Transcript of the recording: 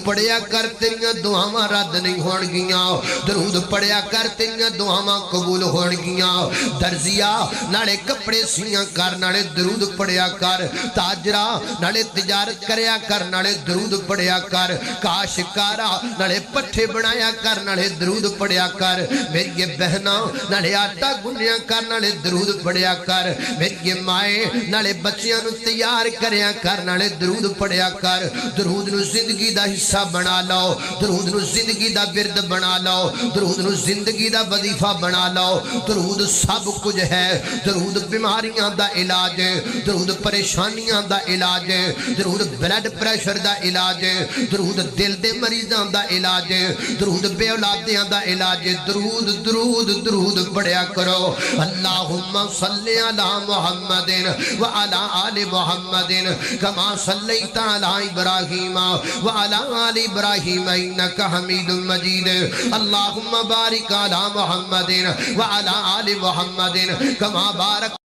پڑھیا کر تیریاں دعاواں رد نہیں ہون گیاں درود پڑھیا کر تیریاں دعاواں قبول ہون گیاں درزیا نالے کپڑے سیاں کر نالے درود پڑھیا کر تاجرہ نالے تجارت کریا کر نالے درود پڑھیا کر کاشکارا نالے پٹھے بنایا کر نالے درود پڑھیا کر میری بہنا نالے آٹا گنیا کر نالے درود پڑھیا کر میری مائے نالے بچیاں نو تیار کریا کر نالے درود پڑھیا کر درود نو زندگی دا حصہ بنا لو درود نو زندگی دا ورد بنا لو درود نو زندگی دا وظیفہ بنا لو درود سب کچھ ہے درود بیماریاں دا علاج درود پریشانیاں دا علاج درود بلڈ پریشر دا علاج درود دل دے مریضاں دا علاج درود بے اولادیاں دا علاج درود درود درود پڑھیا کرو اللہم صلی علی محمد وعلی آل محمد کما صلیت علی ابراہیم وعلی آل ابراہیم انکا حمید مجید اللہم بارک علی محمد وعلی آل محمد کما بارک